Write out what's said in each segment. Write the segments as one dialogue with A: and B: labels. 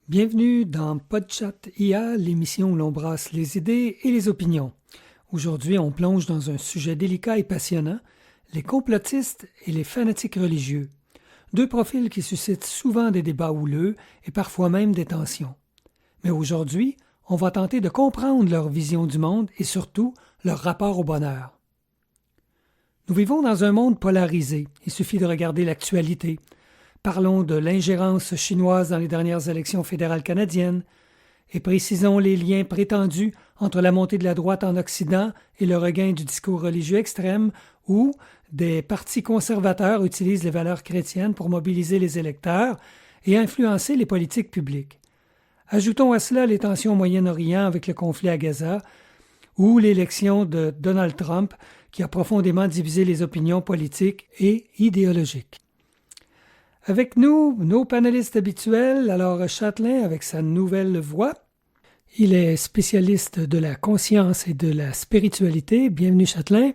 A: Bienvenue dans Podchat IA, l'émission où l'on brasse les idées et les opinions. Aujourd'hui, on plonge dans un sujet délicat et passionnant, les complotistes et les fanatiques religieux. Deux profils qui suscitent souvent des débats houleux et parfois même des tensions. Mais aujourd'hui, on va tenter de comprendre leur vision du monde et surtout leur rapport au bonheur. Nous vivons dans un monde polarisé. Il suffit de regarder l'actualité. Parlons de l'ingérence chinoise dans les dernières élections fédérales canadiennes et précisons les liens prétendus entre la montée de la droite en Occident et le regain du discours religieux extrême où des partis conservateurs utilisent les valeurs chrétiennes pour mobiliser les électeurs et influencer les politiques publiques. Ajoutons à cela les tensions au Moyen-Orient avec le conflit à Gaza ou l'élection de Donald Trump qui a profondément divisé les opinions politiques et idéologiques. Avec nous, nos panélistes habituels, alors Châtelain avec sa nouvelle voix. Il est spécialiste de la conscience et de la spiritualité. Bienvenue Châtelain.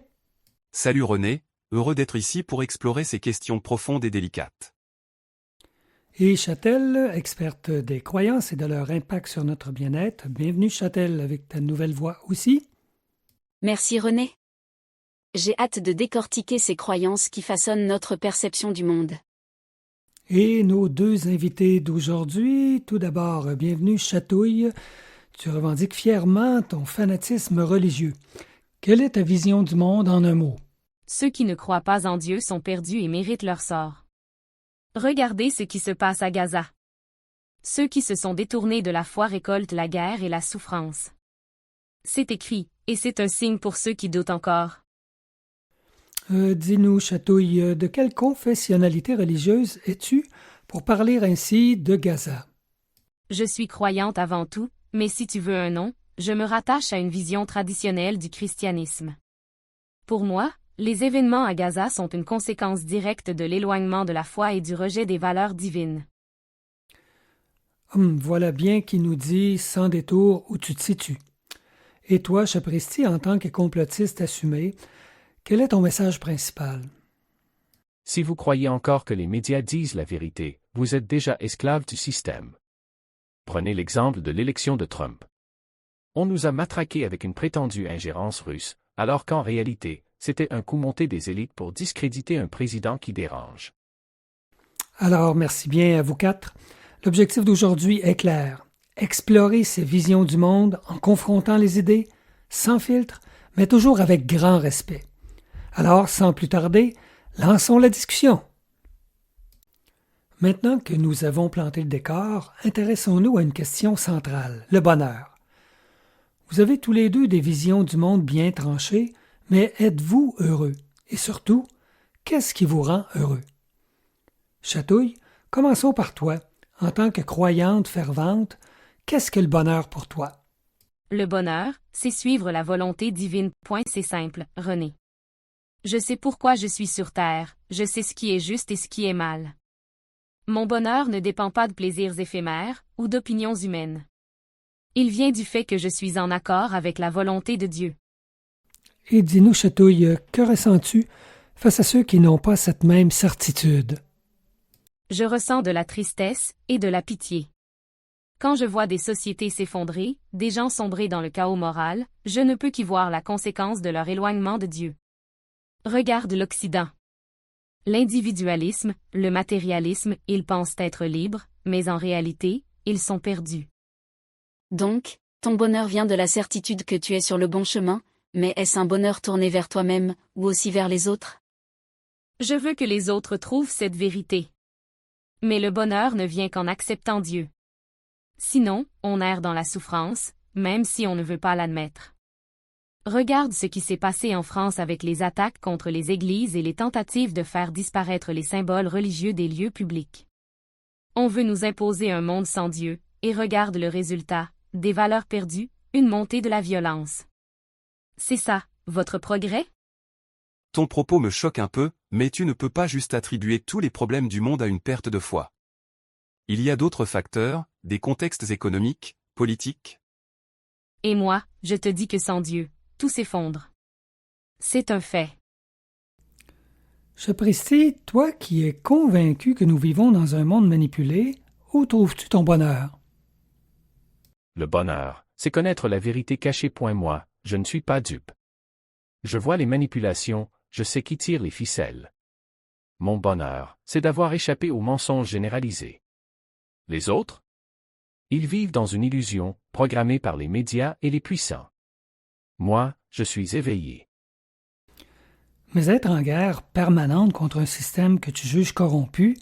B: Salut René, heureux d'être ici pour explorer ces questions profondes et délicates.
A: Et Châtel, experte des croyances et de leur impact sur notre bien-être. Bienvenue Châtel avec ta nouvelle voix aussi.
C: Merci René. J'ai hâte de décortiquer ces croyances qui façonnent notre perception du monde.
A: Et nos deux invités d'aujourd'hui, tout d'abord, bienvenue Chatouille. Tu revendiques fièrement ton fanatisme religieux. Quelle est ta vision du monde en un mot?
D: Ceux qui ne croient pas en Dieu sont perdus et méritent leur sort. Regardez ce qui se passe à Gaza. Ceux qui se sont détournés de la foi récoltent la guerre et la souffrance. C'est écrit, et c'est un signe pour ceux qui doutent encore.
A: Dis-nous, Chatouille, de quelle confessionnalité religieuse es-tu pour parler ainsi de Gaza?
D: Je suis croyante avant tout, mais si tu veux un nom, je me rattache à une vision traditionnelle du christianisme. Pour moi, les événements à Gaza sont une conséquence directe de l'éloignement de la foi et du rejet des valeurs divines.
A: Voilà bien qui nous dit sans détour où tu te situes. Et toi, Chapristi, en tant que complotiste assumé, quel est ton message principal?
E: Si vous croyez encore que les médias disent la vérité, vous êtes déjà esclave du système. Prenez l'exemple de l'élection de Trump. On nous a matraqués avec une prétendue ingérence russe, alors qu'en réalité, c'était un coup monté des élites pour discréditer un président qui dérange.
A: Alors, merci bien à vous quatre. L'objectif d'aujourd'hui est clair. Explorer ces visions du monde en confrontant les idées, sans filtre, mais toujours avec grand respect. Alors, sans plus tarder, lançons la discussion. Maintenant que nous avons planté le décor, intéressons-nous à une question centrale, le bonheur. Vous avez tous les deux des visions du monde bien tranchées, mais êtes-vous heureux? Et surtout, qu'est-ce qui vous rend heureux? Chatouille, commençons par toi. En tant que croyante fervente, qu'est-ce que le bonheur pour toi?
D: Le bonheur, c'est suivre la volonté divine. C'est simple, René. Je sais pourquoi je suis sur Terre, je sais ce qui est juste et ce qui est mal. Mon bonheur ne dépend pas de plaisirs éphémères ou d'opinions humaines. Il vient du fait que je suis en accord avec la volonté de Dieu.
A: Et dis-nous, Chatouille, que ressens-tu face à ceux qui n'ont pas cette même certitude?
D: Je ressens de la tristesse et de la pitié. Quand je vois des sociétés s'effondrer, des gens sombrer dans le chaos moral, je ne peux qu'y voir la conséquence de leur éloignement de Dieu. Regarde l'Occident. L'individualisme, le matérialisme, ils pensent être libres, mais en réalité, ils sont perdus.
C: Donc, ton bonheur vient de la certitude que tu es sur le bon chemin, mais est-ce un bonheur tourné vers toi-même, ou aussi vers les autres?
D: Je veux que les autres trouvent cette vérité. Mais le bonheur ne vient qu'en acceptant Dieu. Sinon, on erre dans la souffrance, même si on ne veut pas l'admettre. Regarde ce qui s'est passé en France avec les attaques contre les églises et les tentatives de faire disparaître les symboles religieux des lieux publics. On veut nous imposer un monde sans Dieu, et regarde le résultat, des valeurs perdues, une montée de la violence. C'est ça, votre progrès?
B: Ton propos me choque un peu, mais tu ne peux pas juste attribuer tous les problèmes du monde à une perte de foi. Il y a d'autres facteurs, des contextes économiques, politiques.
D: Et moi, je te dis que sans Dieu, tout s'effondre. C'est un fait.
A: Chapristi, toi qui es convaincu que nous vivons dans un monde manipulé, où trouves-tu ton bonheur?
E: Le bonheur, c'est connaître la vérité cachée. Moi, je ne suis pas dupe. Je vois les manipulations, je sais qui tire les ficelles. Mon bonheur, c'est d'avoir échappé aux mensonges généralisés. Les autres? Ils vivent dans une illusion, programmée par les médias et les puissants. Moi, je suis éveillé.
A: Mais être en guerre permanente contre un système que tu juges corrompu,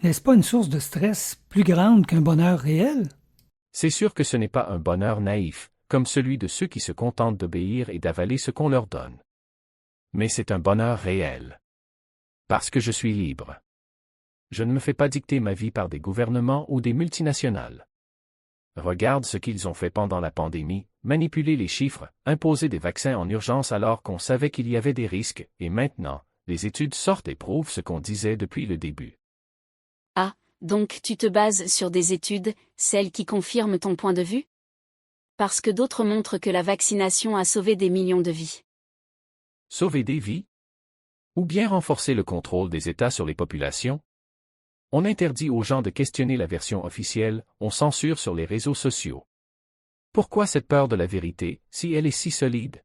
A: n'est-ce pas une source de stress plus grande qu'un bonheur réel?
E: C'est sûr que ce n'est pas un bonheur naïf, comme celui de ceux qui se contentent d'obéir et d'avaler ce qu'on leur donne. Mais c'est un bonheur réel. Parce que je suis libre. Je ne me fais pas dicter ma vie par des gouvernements ou des multinationales. Regarde ce qu'ils ont fait pendant la pandémie, manipuler les chiffres, imposer des vaccins en urgence alors qu'on savait qu'il y avait des risques, et maintenant, les études sortent et prouvent ce qu'on disait depuis le début.
C: Ah, donc tu te bases sur des études, celles qui confirment ton point de vue? Parce que d'autres montrent que la vaccination a sauvé des millions de vies.
E: Sauver des vies? Ou bien renforcer le contrôle des États sur les populations? On interdit aux gens de questionner la version officielle, on censure sur les réseaux sociaux. Pourquoi cette peur de la vérité, si elle est si solide?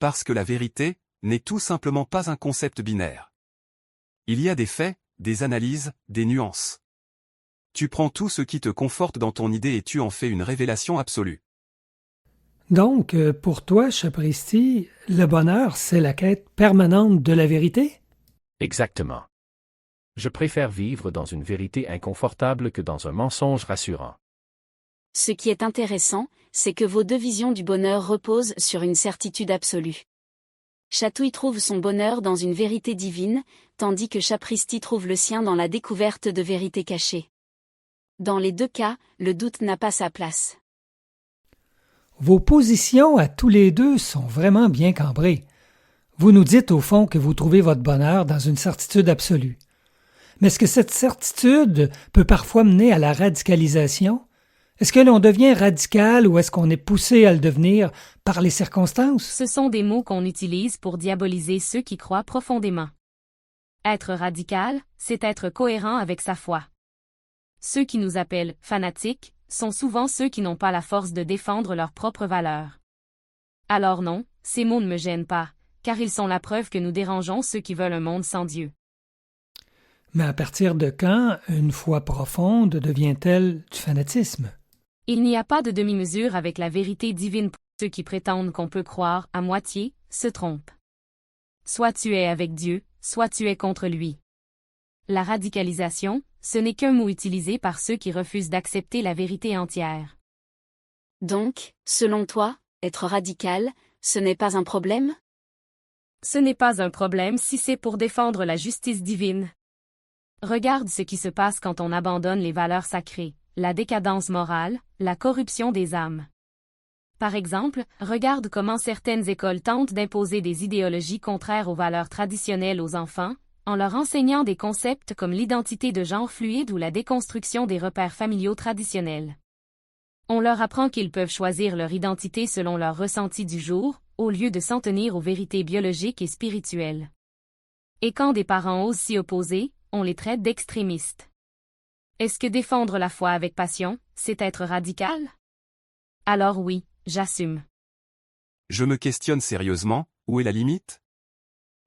B: Parce que la vérité n'est tout simplement pas un concept binaire. Il y a des faits, des analyses, des nuances. Tu prends tout ce qui te conforte dans ton idée et tu en fais une révélation absolue.
A: Donc, pour toi, Chapristi, le bonheur, c'est la quête permanente de la vérité?
E: Exactement. Je préfère vivre dans une vérité inconfortable que dans un mensonge rassurant.
C: Ce qui est intéressant, c'est que vos deux visions du bonheur reposent sur une certitude absolue. Chatouille trouve son bonheur dans une vérité divine, tandis que Chapristi trouve le sien dans la découverte de vérités cachées. Dans les deux cas, le doute n'a pas sa place.
A: Vos positions à tous les deux sont vraiment bien cambrées. Vous nous dites au fond que vous trouvez votre bonheur dans une certitude absolue. Mais est-ce que cette certitude peut parfois mener à la radicalisation? Est-ce que l'on devient radical ou est-ce qu'on est poussé à le devenir par les circonstances?
D: Ce sont des mots qu'on utilise pour diaboliser ceux qui croient profondément. Être radical, c'est être cohérent avec sa foi. Ceux qui nous appellent fanatiques sont souvent ceux qui n'ont pas la force de défendre leurs propres valeurs. Alors non, ces mots ne me gênent pas, car ils sont la preuve que nous dérangeons ceux qui veulent un monde sans Dieu.
A: Mais à partir de quand une foi profonde devient-elle du fanatisme?
D: Il n'y a pas de demi-mesure avec la vérité divine. Ceux qui prétendent qu'on peut croire à moitié se trompent. Soit tu es avec Dieu, soit tu es contre lui. La radicalisation, ce n'est qu'un mot utilisé par ceux qui refusent d'accepter la vérité entière.
C: Donc, selon toi, être radical, ce n'est pas un problème?
D: Ce n'est pas un problème si c'est pour défendre la justice divine. Regarde ce qui se passe quand on abandonne les valeurs sacrées, la décadence morale, la corruption des âmes. Par exemple, regarde comment certaines écoles tentent d'imposer des idéologies contraires aux valeurs traditionnelles aux enfants, en leur enseignant des concepts comme l'identité de genre fluide ou la déconstruction des repères familiaux traditionnels. On leur apprend qu'ils peuvent choisir leur identité selon leur ressenti du jour, au lieu de s'en tenir aux vérités biologiques et spirituelles. Et quand des parents osent s'y opposer, on les traite d'extrémistes. Est-ce que défendre la foi avec passion, c'est être radical? Alors oui, j'assume.
B: Je me questionne sérieusement, où est la limite?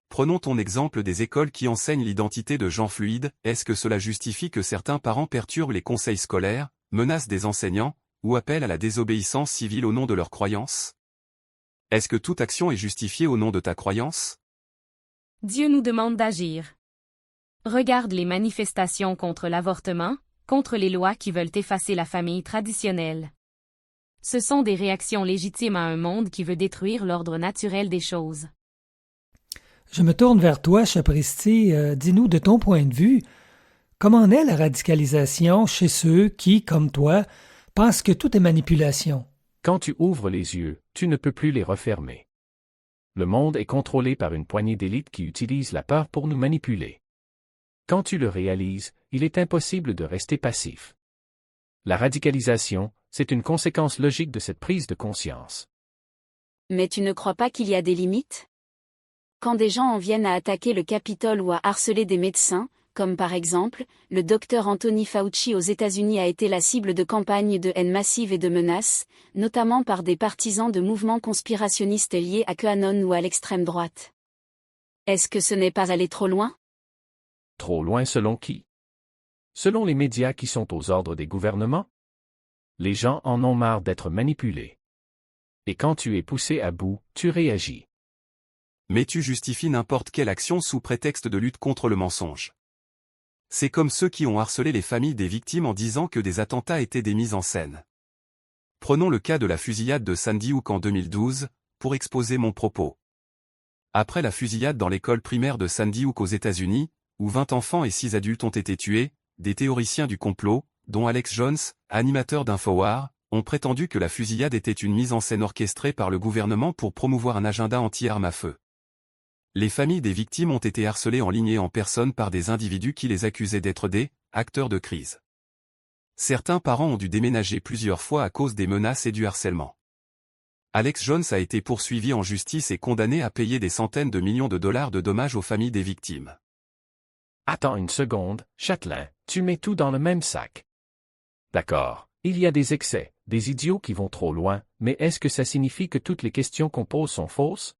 B: Prenons ton exemple des écoles qui enseignent l'identité de genre fluide, est-ce que cela justifie que certains parents perturbent les conseils scolaires, menacent des enseignants, ou appellent à la désobéissance civile au nom de leur croyance? Est-ce que toute action est justifiée au nom de ta croyance?
D: Dieu nous demande d'agir. Regarde les manifestations contre l'avortement, contre les lois qui veulent effacer la famille traditionnelle. Ce sont des réactions légitimes à un monde qui veut détruire l'ordre naturel des choses.
A: Je me tourne vers toi, Chapristi. Dis-nous de ton point de vue, comment est la radicalisation chez ceux qui, comme toi, pensent que tout est manipulation?
E: Quand tu ouvres les yeux, tu ne peux plus les refermer. Le monde est contrôlé par une poignée d'élites qui utilisent la peur pour nous manipuler. Quand tu le réalises, il est impossible de rester passif. La radicalisation, c'est une conséquence logique de cette prise de conscience.
C: Mais tu ne crois pas qu'il y a des limites? Quand des gens en viennent à attaquer le Capitole ou à harceler des médecins, comme par exemple, le docteur Anthony Fauci aux États-Unis a été la cible de campagnes de haine massive et de menaces, notamment par des partisans de mouvements conspirationnistes liés à QAnon ou à l'extrême droite. Est-ce que ce n'est pas aller trop loin?
E: Trop loin selon qui? Selon les médias qui sont aux ordres des gouvernements? Les gens en ont marre d'être manipulés. Et quand tu es poussé à bout, tu réagis.
B: Mais tu justifies n'importe quelle action sous prétexte de lutte contre le mensonge. C'est comme ceux qui ont harcelé les familles des victimes en disant que des attentats étaient des mises en scène. Prenons le cas de la fusillade de Sandy Hook en 2012, pour exposer mon propos. Après la fusillade dans l'école primaire de Sandy Hook aux États-Unis, où 20 enfants et 6 adultes ont été tués, des théoriciens du complot, dont Alex Jones, animateur d'Infowar, ont prétendu que la fusillade était une mise en scène orchestrée par le gouvernement pour promouvoir un agenda anti-armes à feu. Les familles des victimes ont été harcelées en ligne et en personne par des individus qui les accusaient d'être des « acteurs de crise ». Certains parents ont dû déménager plusieurs fois à cause des menaces et du harcèlement. Alex Jones a été poursuivi en justice et condamné à payer des centaines de millions de dollars de dommages aux familles des victimes.
E: Attends une seconde, Châtelain, tu mets tout dans le même sac. D'accord, il y a des excès, des idiots qui vont trop loin, mais est-ce que ça signifie que toutes les questions qu'on pose sont fausses?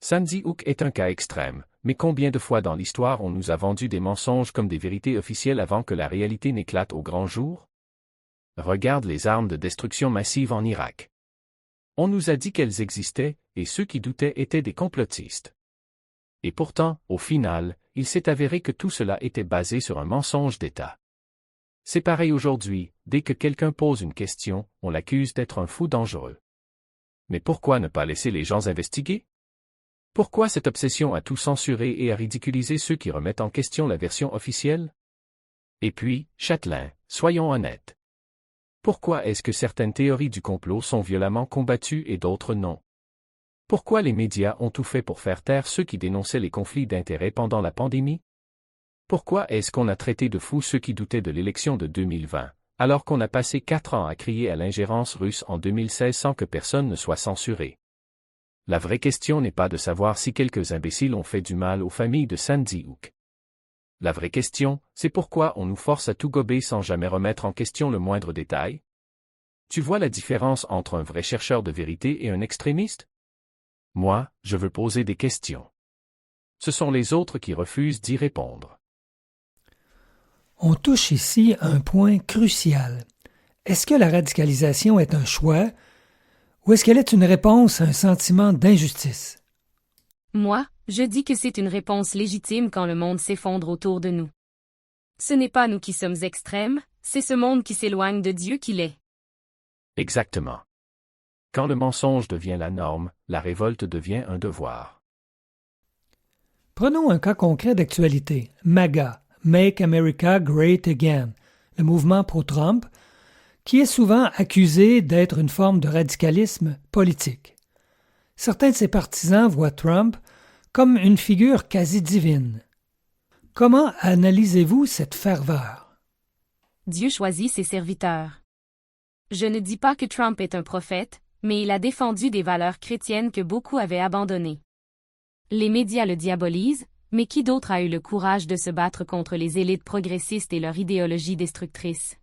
E: Sandy Hook est un cas extrême, mais combien de fois dans l'histoire on nous a vendu des mensonges comme des vérités officielles avant que la réalité n'éclate au grand jour? Regarde les armes de destruction massive en Irak. On nous a dit qu'elles existaient, et ceux qui doutaient étaient des complotistes. Et pourtant, au final, il s'est avéré que tout cela était basé sur un mensonge d'État. C'est pareil aujourd'hui, dès que quelqu'un pose une question, on l'accuse d'être un fou dangereux. Mais pourquoi ne pas laisser les gens investiguer? Pourquoi cette obsession à tout censurer et à ridiculiser ceux qui remettent en question la version officielle? Et puis, Châtelain, soyons honnêtes. Pourquoi est-ce que certaines théories du complot sont violemment combattues et d'autres non? Pourquoi les médias ont tout fait pour faire taire ceux qui dénonçaient les conflits d'intérêts pendant la pandémie? Pourquoi est-ce qu'on a traité de fous ceux qui doutaient de l'élection de 2020, alors qu'on a passé 4 ans à crier à l'ingérence russe en 2016 sans que personne ne soit censuré? La vraie question n'est pas de savoir si quelques imbéciles ont fait du mal aux familles de Sandy Hook. La vraie question, c'est pourquoi on nous force à tout gober sans jamais remettre en question le moindre détail? Tu vois la différence entre un vrai chercheur de vérité et un extrémiste? Moi, je veux poser des questions. Ce sont les autres qui refusent d'y répondre.
A: On touche ici à un point crucial. Est-ce que la radicalisation est un choix ou est-ce qu'elle est une réponse à un sentiment d'injustice?
D: Moi, je dis que c'est une réponse légitime quand le monde s'effondre autour de nous. Ce n'est pas nous qui sommes extrêmes, c'est ce monde qui s'éloigne de Dieu qui l'est.
E: Exactement. Quand le mensonge devient la norme, la révolte devient un devoir.
A: Prenons un cas concret d'actualité. MAGA, Make America Great Again, le mouvement pro-Trump, qui est souvent accusé d'être une forme de radicalisme politique. Certains de ses partisans voient Trump comme une figure quasi divine. Comment analysez-vous cette ferveur?
D: Dieu choisit ses serviteurs. Je ne dis pas que Trump est un prophète, mais il a défendu des valeurs chrétiennes que beaucoup avaient abandonnées. Les médias le diabolisent, mais qui d'autre a eu le courage de se battre contre les élites progressistes et leur idéologie destructrice?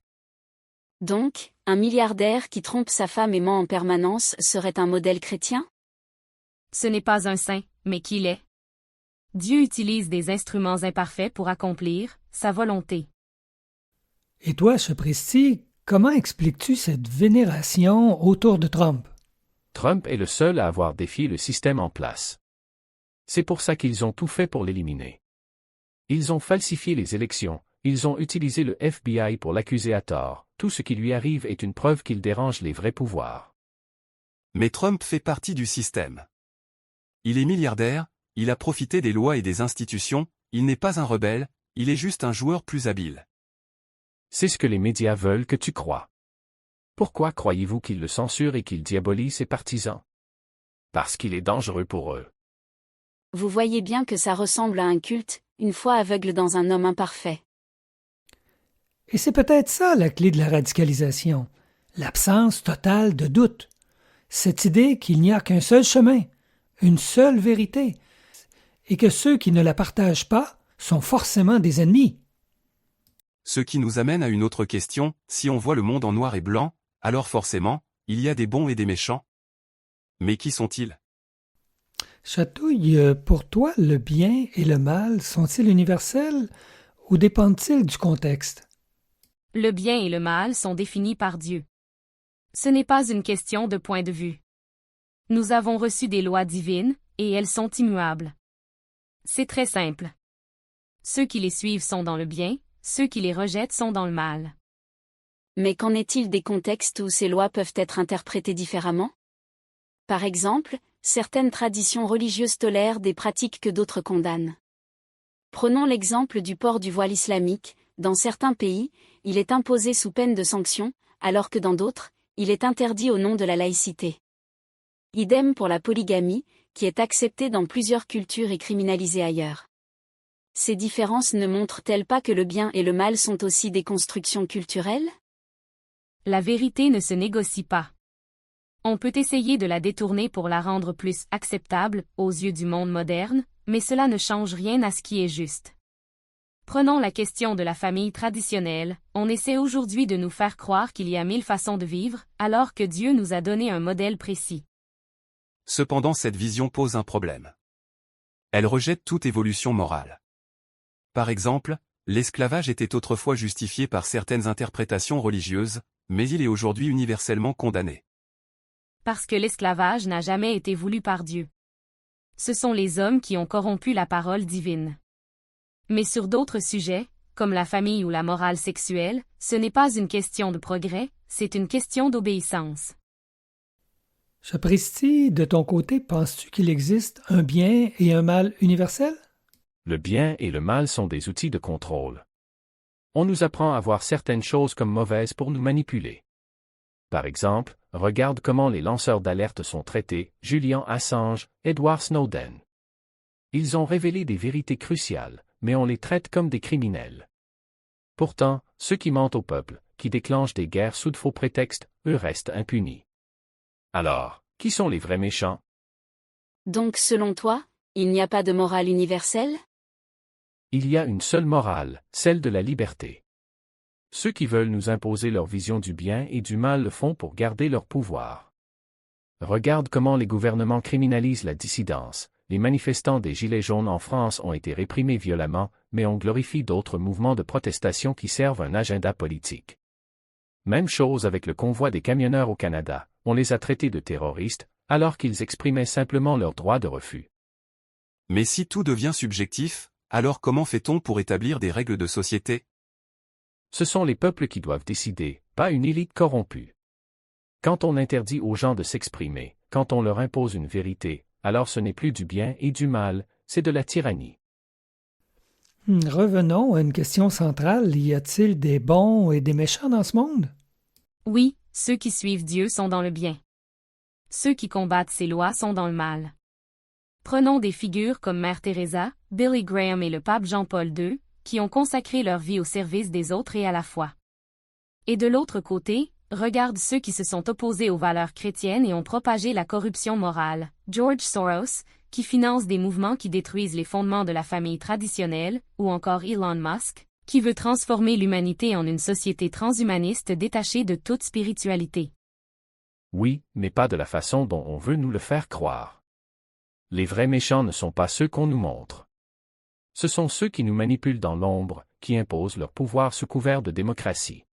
C: Donc, un milliardaire qui trompe sa femme et ment en permanence serait un modèle chrétien?
D: Ce n'est pas un saint, mais qui l'est. Dieu utilise des instruments imparfaits pour accomplir sa volonté.
A: Et toi, Sapristi, comment expliques-tu cette vénération autour de Trump?
E: Trump est le seul à avoir défié le système en place. C'est pour ça qu'ils ont tout fait pour l'éliminer. Ils ont falsifié les élections, ils ont utilisé le FBI pour l'accuser à tort, tout ce qui lui arrive est une preuve qu'il dérange les vrais pouvoirs.
B: Mais Trump fait partie du système. Il est milliardaire, il a profité des lois et des institutions, il n'est pas un rebelle, il est juste un joueur plus habile.
E: C'est ce que les médias veulent que tu crois. Pourquoi croyez-vous qu'ils le censurent et qu'ils diabolisent ses partisans? Parce qu'il est dangereux pour eux.
C: Vous voyez bien que ça ressemble à un culte, une foi aveugle dans un homme imparfait.
A: Et c'est peut-être ça la clé de la radicalisation, l'absence totale de doute. Cette idée qu'il n'y a qu'un seul chemin, une seule vérité, et que ceux qui ne la partagent pas sont forcément des ennemis.
B: Ce qui nous amène à une autre question, si on voit le monde en noir et blanc, alors forcément, il y a des bons et des méchants. Mais qui sont-ils?
A: Chatouille, pour toi, le bien et le mal sont-ils universels ou dépendent-ils du contexte?
D: Le bien et le mal sont définis par Dieu. Ce n'est pas une question de point de vue. Nous avons reçu des lois divines, et elles sont immuables. C'est très simple. Ceux qui les suivent sont dans le bien, ceux qui les rejettent sont dans le mal.
C: Mais qu'en est-il des contextes où ces lois peuvent être interprétées différemment? Par exemple, certaines traditions religieuses tolèrent des pratiques que d'autres condamnent. Prenons l'exemple du port du voile islamique. Dans certains pays, il est imposé sous peine de sanction, alors que dans d'autres, il est interdit au nom de la laïcité. Idem pour la polygamie, qui est acceptée dans plusieurs cultures et criminalisée ailleurs. Ces différences ne montrent-elles pas que le bien et le mal sont aussi des constructions culturelles?
D: La vérité ne se négocie pas. On peut essayer de la détourner pour la rendre plus acceptable aux yeux du monde moderne, mais cela ne change rien à ce qui est juste. Prenons la question de la famille traditionnelle, on essaie aujourd'hui de nous faire croire qu'il y a 1000 façons de vivre, alors que Dieu nous a donné un modèle précis.
B: Cependant cette vision pose un problème. Elle rejette toute évolution morale. Par exemple, l'esclavage était autrefois justifié par certaines interprétations religieuses, mais il est aujourd'hui universellement condamné.
D: Parce que l'esclavage n'a jamais été voulu par Dieu. Ce sont les hommes qui ont corrompu la parole divine. Mais sur d'autres sujets, comme la famille ou la morale sexuelle, ce n'est pas une question de progrès, c'est une question d'obéissance.
A: Chapristi, de ton côté, penses-tu qu'il existe un bien et un mal universel?
E: Le bien et le mal sont des outils de contrôle. On nous apprend à voir certaines choses comme mauvaises pour nous manipuler. Par exemple, regarde comment les lanceurs d'alerte sont traités, Julian Assange, Edward Snowden. Ils ont révélé des vérités cruciales, mais on les traite comme des criminels. Pourtant, ceux qui mentent au peuple, qui déclenchent des guerres sous de faux prétextes, eux restent impunis. Alors, qui sont les vrais méchants?
C: Donc selon toi, il n'y a pas de morale universelle?
E: Il y a une seule morale, celle de la liberté. Ceux qui veulent nous imposer leur vision du bien et du mal le font pour garder leur pouvoir. Regarde comment les gouvernements criminalisent la dissidence. Les manifestants des Gilets jaunes en France ont été réprimés violemment, mais on glorifie d'autres mouvements de protestation qui servent un agenda politique. Même chose avec le convoi des camionneurs au Canada, on les a traités de terroristes, alors qu'ils exprimaient simplement leur droit de refus.
B: Mais si tout devient subjectif, alors comment fait-on pour établir des règles de société?
E: Ce sont les peuples qui doivent décider, pas une élite corrompue. Quand on interdit aux gens de s'exprimer, quand on leur impose une vérité, alors ce n'est plus du bien et du mal, c'est de la tyrannie.
A: Revenons à une question centrale. Y a-t-il des bons et des méchants dans ce monde?
D: Oui, ceux qui suivent Dieu sont dans le bien. Ceux qui combattent ses lois sont dans le mal. Prenons des figures comme Mère Teresa, Billy Graham et le pape Jean-Paul II, qui ont consacré leur vie au service des autres et à la foi. Et de l'autre côté, regarde ceux qui se sont opposés aux valeurs chrétiennes et ont propagé la corruption morale, George Soros, qui finance des mouvements qui détruisent les fondements de la famille traditionnelle, ou encore Elon Musk, qui veut transformer l'humanité en une société transhumaniste détachée de toute spiritualité.
E: Oui, mais pas de la façon dont on veut nous le faire croire. Les vrais méchants ne sont pas ceux qu'on nous montre. Ce sont ceux qui nous manipulent dans l'ombre, qui imposent leur pouvoir sous couvert de démocratie.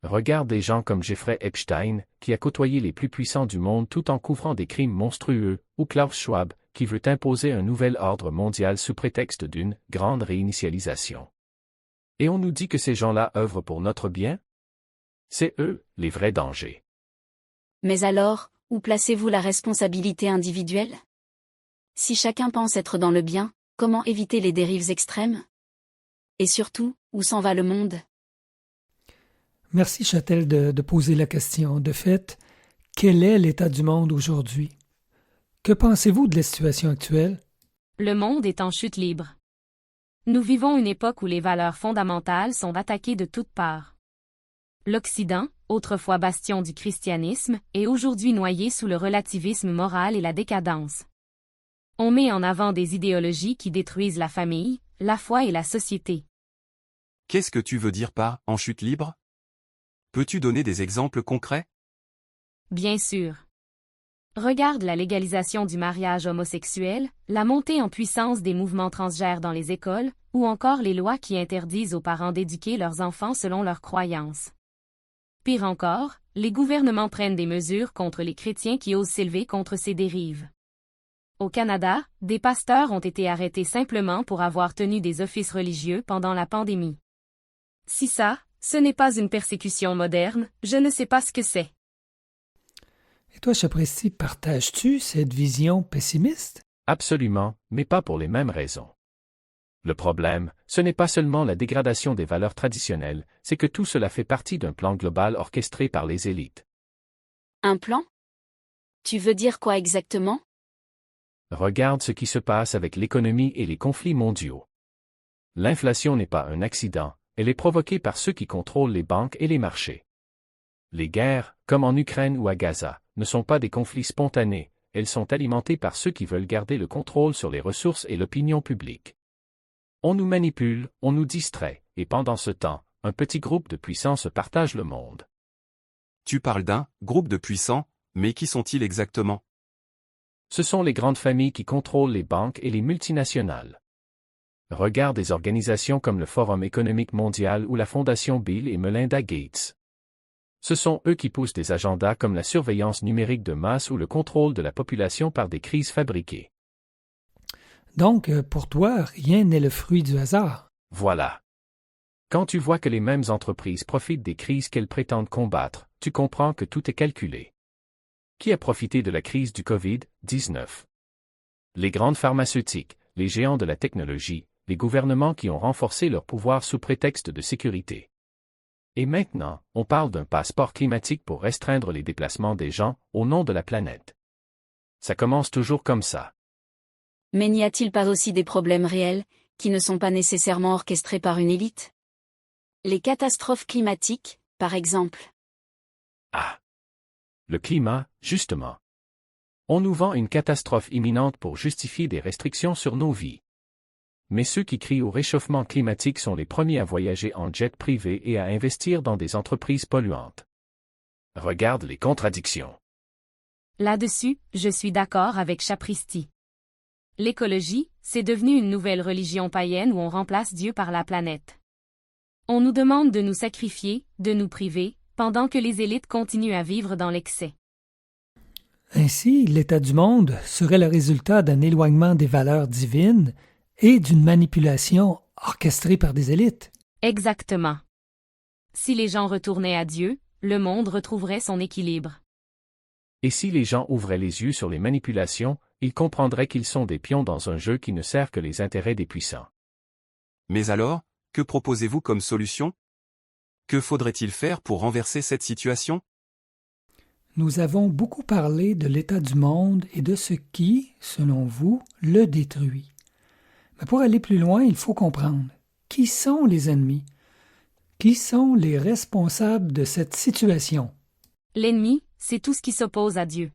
E: Regarde des gens comme Jeffrey Epstein, qui a côtoyé les plus puissants du monde tout en couvrant des crimes monstrueux, ou Klaus Schwab, qui veut imposer un nouvel ordre mondial sous prétexte d'une grande réinitialisation. Et on nous dit que ces gens-là œuvrent pour notre bien? C'est eux, les vrais dangers.
C: Mais alors, où placez-vous la responsabilité individuelle? Si chacun pense être dans le bien, comment éviter les dérives extrêmes? Et surtout, où s'en va le monde?
A: Merci Châtel de poser la question. De fait, quel est l'état du monde aujourd'hui? Que pensez-vous de la situation actuelle?
D: Le monde est en chute libre. Nous vivons une époque où les valeurs fondamentales sont attaquées de toutes parts. L'Occident, autrefois bastion du christianisme, est aujourd'hui noyé sous le relativisme moral et la décadence. On met en avant des idéologies qui détruisent la famille, la foi et la société.
B: Qu'est-ce que tu veux dire par « en chute libre » ? Peux-tu donner des exemples concrets ?
D: Bien sûr. Regarde la légalisation du mariage homosexuel, la montée en puissance des mouvements transgenres dans les écoles, ou encore les lois qui interdisent aux parents d'éduquer leurs enfants selon leurs croyances. Pire encore, les gouvernements prennent des mesures contre les chrétiens qui osent s'élever contre ces dérives. Au Canada, des pasteurs ont été arrêtés simplement pour avoir tenu des offices religieux pendant la pandémie. Si ça, ce n'est pas une persécution moderne, je ne sais pas ce que c'est.
A: Et toi, Chapristi, partages-tu cette vision pessimiste?
E: Absolument, mais pas pour les mêmes raisons. Le problème, ce n'est pas seulement la dégradation des valeurs traditionnelles, c'est que tout cela fait partie d'un plan global orchestré par les élites.
C: Un plan? Tu veux dire quoi exactement?
E: Regarde ce qui se passe avec l'économie et les conflits mondiaux. L'inflation n'est pas un accident, elle est provoquée par ceux qui contrôlent les banques et les marchés. Les guerres, comme en Ukraine ou à Gaza, ne sont pas des conflits spontanés, elles sont alimentées par ceux qui veulent garder le contrôle sur les ressources et l'opinion publique. On nous manipule, on nous distrait, et pendant ce temps, un petit groupe de puissants se partage le monde.
B: Tu parles d'un « groupe de puissants », mais qui sont-ils exactement ?
E: Ce sont les grandes familles qui contrôlent les banques et les multinationales. Regarde des organisations comme le Forum économique mondial ou la Fondation Bill et Melinda Gates. Ce sont eux qui poussent des agendas comme la surveillance numérique de masse ou le contrôle de la population par des crises fabriquées.
A: Donc, pour toi, rien n'est le fruit du hasard.
E: Voilà. Quand tu vois que les mêmes entreprises profitent des crises qu'elles prétendent combattre, tu comprends que tout est calculé. Qui a profité de la crise du Covid-19? Les grandes pharmaceutiques, les géants de la technologie, les gouvernements qui ont renforcé leur pouvoir sous prétexte de sécurité. Et maintenant, on parle d'un passeport climatique pour restreindre les déplacements des gens au nom de la planète. Ça commence toujours comme ça.
C: Mais n'y a-t-il pas aussi des problèmes réels, qui ne sont pas nécessairement orchestrés par une élite? Les catastrophes climatiques, par exemple.
E: Ah! Le climat, justement. On nous vend une catastrophe imminente pour justifier des restrictions sur nos vies. Mais ceux qui crient au réchauffement climatique sont les premiers à voyager en jet privé et à investir dans des entreprises polluantes. Regarde les contradictions.
D: Là-dessus, je suis d'accord avec Chapristi. L'écologie, c'est devenu une nouvelle religion païenne où on remplace Dieu par la planète. On nous demande de nous sacrifier, de nous priver, pendant que les élites continuent à vivre dans l'excès.
A: Ainsi, l'état du monde serait le résultat d'un éloignement des valeurs divines et d'une manipulation orchestrée par des élites.
D: Exactement. Si les gens retournaient à Dieu, le monde retrouverait son équilibre.
E: Et si les gens ouvraient les yeux sur les manipulations, ils comprendraient qu'ils sont des pions dans un jeu qui ne sert que les intérêts des puissants.
B: Mais alors, que proposez-vous comme solution ? Que faudrait-il faire pour renverser cette situation ?
A: Nous avons beaucoup parlé de l'état du monde et de ce qui, selon vous, le détruit. Mais pour aller plus loin, il faut comprendre qui sont les ennemis, qui sont les responsables de cette situation.
D: L'ennemi, c'est tout ce qui s'oppose à Dieu.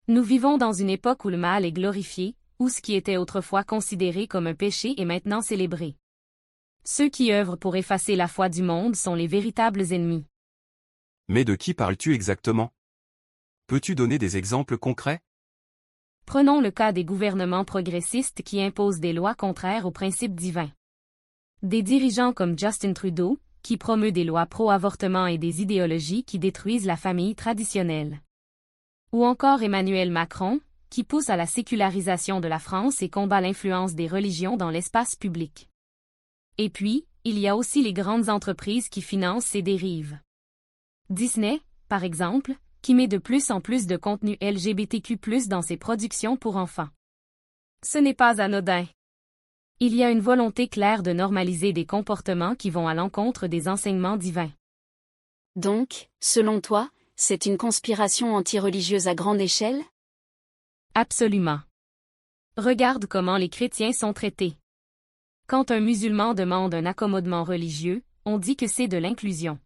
D: Nous vivons dans une époque où le mal est glorifié, où ce qui était autrefois considéré comme un péché est maintenant célébré. Ceux qui œuvrent pour effacer la foi du monde sont les véritables ennemis.
B: Mais de qui parles-tu exactement ? Peux-tu donner des exemples concrets ?
D: Prenons le cas des gouvernements progressistes qui imposent des lois contraires aux principes divins. Des dirigeants comme Justin Trudeau, qui promeut des lois pro-avortement et des idéologies qui détruisent la famille traditionnelle. Ou encore Emmanuel Macron, qui pousse à la sécularisation de la France et combat l'influence des religions dans l'espace public. Et puis, il y a aussi les grandes entreprises qui financent ces dérives. Disney, par exemple, qui met de plus en plus de contenu LGBTQ+ dans ses productions pour enfants. Ce n'est pas anodin. Il y a une volonté claire de normaliser des comportements qui vont à l'encontre des enseignements divins.
C: Donc, selon toi, c'est une conspiration anti-religieuse à grande échelle?
D: Absolument. Regarde comment les chrétiens sont traités. Quand un musulman demande un accommodement religieux, on dit que c'est de l'inclusion.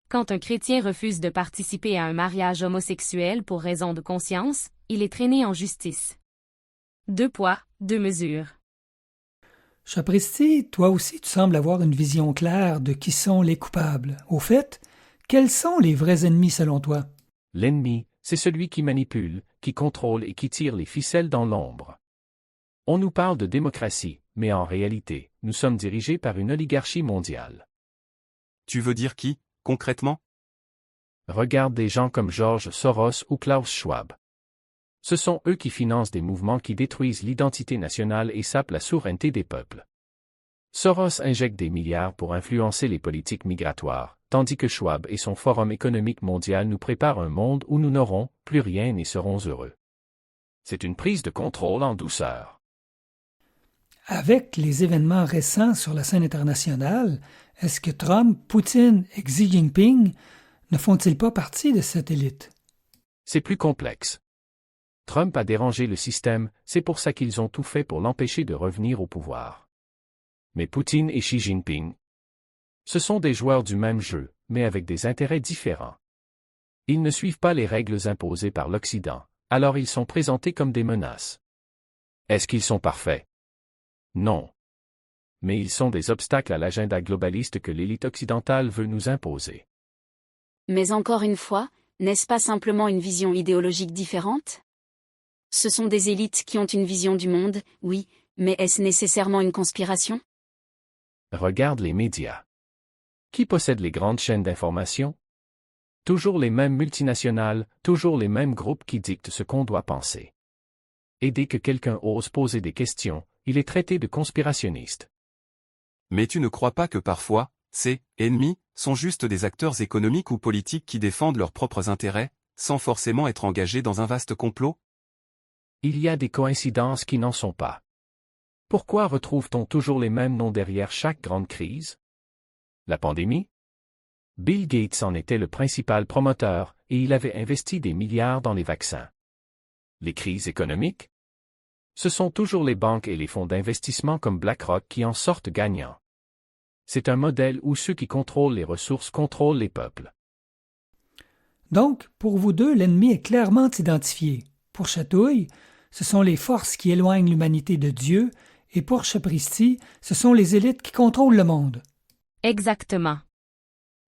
D: Quand un chrétien refuse de participer à un mariage homosexuel pour raison de conscience, il est traîné en justice. 2 poids, 2 mesures.
A: Chapristi, toi aussi tu sembles avoir une vision claire de qui sont les coupables. Au fait, quels sont les vrais ennemis selon toi?
E: L'ennemi, c'est celui qui manipule, qui contrôle et qui tire les ficelles dans l'ombre. On nous parle de démocratie, mais en réalité, nous sommes dirigés par une oligarchie mondiale.
B: Tu veux dire qui, concrètement?
E: Regarde des gens comme George Soros ou Klaus Schwab. Ce sont eux qui financent des mouvements qui détruisent l'identité nationale et sapent la souveraineté des peuples. Soros injecte des milliards pour influencer les politiques migratoires, tandis que Schwab et son Forum économique mondial nous préparent un monde où nous n'aurons plus rien et serons heureux. C'est une prise de contrôle en douceur.
A: Avec les événements récents sur la scène internationale, est-ce que Trump, Poutine et Xi Jinping ne font-ils pas partie de cette élite?
E: C'est plus complexe. Trump a dérangé le système, c'est pour ça qu'ils ont tout fait pour l'empêcher de revenir au pouvoir. Mais Poutine et Xi Jinping, ce sont des joueurs du même jeu, mais avec des intérêts différents. Ils ne suivent pas les règles imposées par l'Occident, alors ils sont présentés comme des menaces. Est-ce qu'ils sont parfaits? Non. Mais ils sont des obstacles à l'agenda globaliste que l'élite occidentale veut nous imposer.
C: Mais encore une fois, n'est-ce pas simplement une vision idéologique différente? Ce sont des élites qui ont une vision du monde, oui, mais est-ce nécessairement une conspiration?
E: Regarde les médias. Qui possède les grandes chaînes d'information? Toujours les mêmes multinationales, toujours les mêmes groupes qui dictent ce qu'on doit penser. Et dès que quelqu'un ose poser des questions, il est traité de conspirationniste.
B: Mais tu ne crois pas que parfois, ces ennemis sont juste des acteurs économiques ou politiques qui défendent leurs propres intérêts, sans forcément être engagés dans un vaste complot?
E: Il y a des coïncidences qui n'en sont pas. Pourquoi retrouve-t-on toujours les mêmes noms derrière chaque grande crise? La pandémie? Bill Gates en était le principal promoteur et il avait investi des milliards dans les vaccins. Les crises économiques? Ce sont toujours les banques et les fonds d'investissement comme BlackRock qui en sortent gagnants. C'est un modèle où ceux qui contrôlent les ressources contrôlent les peuples.
A: Donc, pour vous deux, l'ennemi est clairement identifié. Pour Chatouille, ce sont les forces qui éloignent l'humanité de Dieu, et pour Chapristi, ce sont les élites qui contrôlent le monde.
D: Exactement.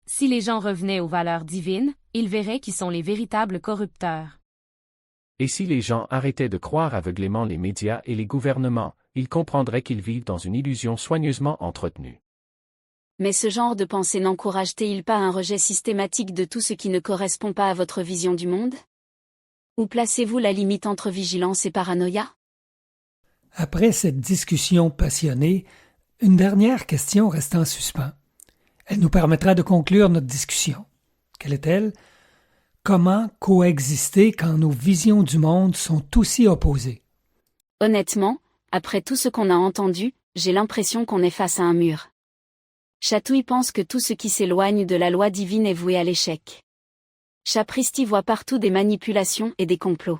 D: Si les gens revenaient aux valeurs divines, ils verraient qui sont les véritables corrupteurs.
E: Et si les gens arrêtaient de croire aveuglément les médias et les gouvernements, ils comprendraient qu'ils vivent dans une illusion soigneusement entretenue.
C: Mais ce genre de pensée n'encourage-t-il pas un rejet systématique de tout ce qui ne correspond pas à votre vision du monde? Où placez-vous la limite entre vigilance et paranoïa?
A: Après cette discussion passionnée, une dernière question reste en suspens. Elle nous permettra de conclure notre discussion. Quelle est-elle? Comment coexister quand nos visions du monde sont aussi opposées?
C: Honnêtement, après tout ce qu'on a entendu, j'ai l'impression qu'on est face à un mur. Chatouille pense que tout ce qui s'éloigne de la loi divine est voué à l'échec. Chapristi voit partout des manipulations et des complots.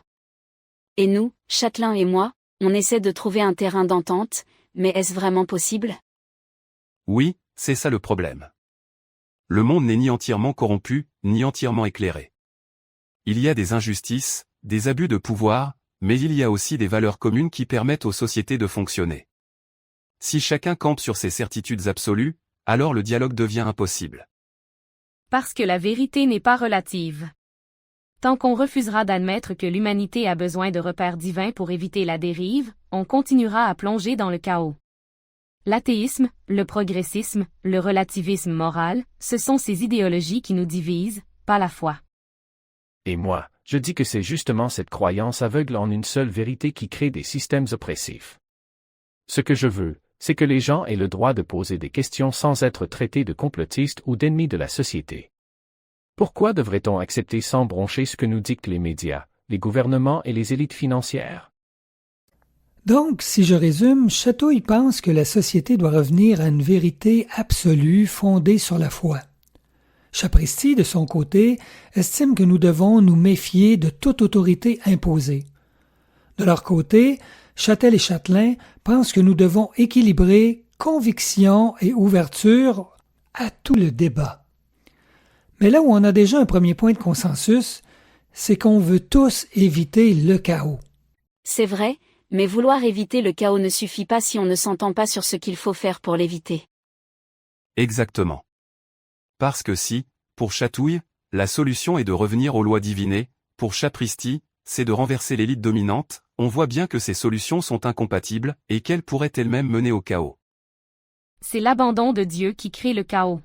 C: Et nous, Châtelain et moi, on essaie de trouver un terrain d'entente, mais est-ce vraiment possible?
B: Oui, c'est ça le problème. Le monde n'est ni entièrement corrompu, ni entièrement éclairé. Il y a des injustices, des abus de pouvoir, mais il y a aussi des valeurs communes qui permettent aux sociétés de fonctionner. Si chacun campe sur ses certitudes absolues, alors le dialogue devient impossible.
D: Parce que la vérité n'est pas relative. Tant qu'on refusera d'admettre que l'humanité a besoin de repères divins pour éviter la dérive, on continuera à plonger dans le chaos. L'athéisme, le progressisme, le relativisme moral, ce sont ces idéologies qui nous divisent, pas la foi.
E: Et moi, je dis que c'est justement cette croyance aveugle en une seule vérité qui crée des systèmes oppressifs. Ce que je veux, c'est que les gens aient le droit de poser des questions sans être traités de complotistes ou d'ennemis de la société. Pourquoi devrait-on accepter sans broncher ce que nous dictent les médias, les gouvernements et les élites financières?
A: Donc, si je résume, Chatouille pense que la société doit revenir à une vérité absolue fondée sur la foi. Chapristi, de son côté, estime que nous devons nous méfier de toute autorité imposée. De leur côté, Châtel et Châtelain pensent que nous devons équilibrer conviction et ouverture à tout le débat. Mais là où on a déjà un premier point de consensus, c'est qu'on veut tous éviter le chaos.
C: C'est vrai, mais vouloir éviter le chaos ne suffit pas si on ne s'entend pas sur ce qu'il faut faire pour l'éviter.
B: Exactement. Parce que si, pour Chatouille, la solution est de revenir aux lois divinées, pour Chapristi, c'est de renverser l'élite dominante, on voit bien que ces solutions sont incompatibles, et qu'elles pourraient elles-mêmes mener au chaos.
D: C'est l'abandon de Dieu qui crée le chaos.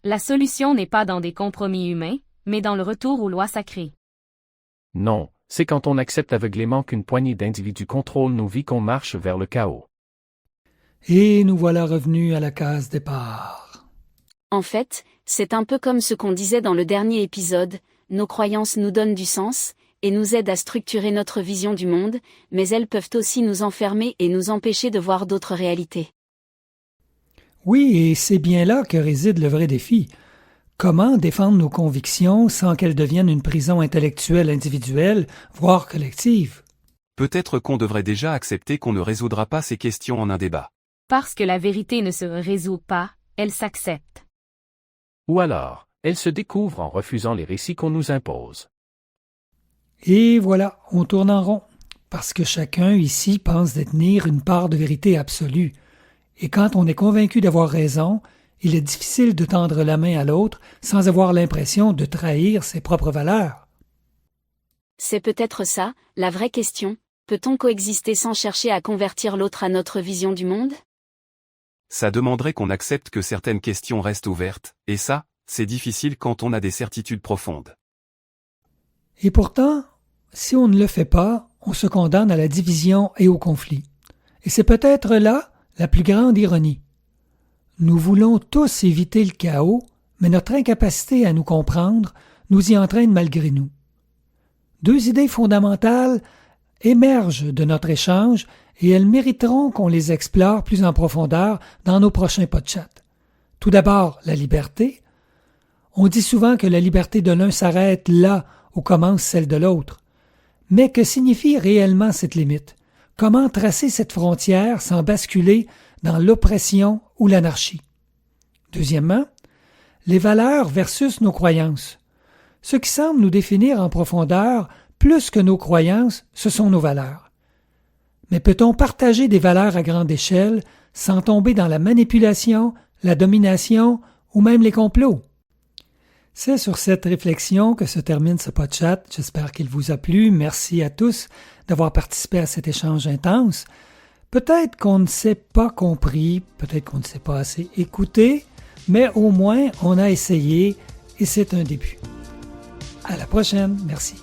D: La solution n'est pas dans des compromis humains, mais dans le retour aux lois sacrées.
E: Non, c'est quand on accepte aveuglément qu'une poignée d'individus contrôle nos vies qu'on marche vers le chaos.
A: Et nous voilà revenus à la case départ.
C: En fait, c'est un peu comme ce qu'on disait dans le dernier épisode, nos croyances nous donnent du sens, et nous aident à structurer notre vision du monde, mais elles peuvent aussi nous enfermer et nous empêcher de voir d'autres réalités.
A: Oui, et c'est bien là que réside le vrai défi. Comment défendre nos convictions sans qu'elles deviennent une prison intellectuelle individuelle, voire collective?
B: Peut-être qu'on devrait déjà accepter qu'on ne résoudra pas ces questions en un débat.
D: Parce que la vérité ne se résout pas, elle s'accepte.
E: Ou alors, elle se découvre en refusant les récits qu'on nous impose.
A: Et voilà, on tourne en rond, parce que chacun ici pense détenir une part de vérité absolue. Et quand on est convaincu d'avoir raison, il est difficile de tendre la main à l'autre sans avoir l'impression de trahir ses propres valeurs.
C: C'est peut-être ça, la vraie question. Peut-on coexister sans chercher à convertir l'autre à notre vision du monde?
B: Ça demanderait qu'on accepte que certaines questions restent ouvertes, et ça, c'est difficile quand on a des certitudes profondes.
A: Et pourtant, si on ne le fait pas, on se condamne à la division et au conflit. Et c'est peut-être là la plus grande ironie. Nous voulons tous éviter le chaos, mais notre incapacité à nous comprendre nous y entraîne malgré nous. Deux idées fondamentales émergent de notre échange et elles mériteront qu'on les explore plus en profondeur dans nos prochains podcasts. Tout d'abord, la liberté. On dit souvent que la liberté de l'un s'arrête là où commence celle de l'autre. Mais que signifie réellement cette limite? Comment tracer cette frontière sans basculer dans l'oppression ou l'anarchie? Deuxièmement, les valeurs versus nos croyances. Ce qui semble nous définir en profondeur plus que nos croyances, ce sont nos valeurs. Mais peut-on partager des valeurs à grande échelle sans tomber dans la manipulation, la domination ou même les complots? C'est sur cette réflexion que se termine ce podcast. J'espère qu'il vous a plu. Merci à tous d'avoir participé à cet échange intense. Peut-être qu'on ne s'est pas compris, peut-être qu'on ne s'est pas assez écouté, mais au moins on a essayé et c'est un début. À la prochaine. Merci.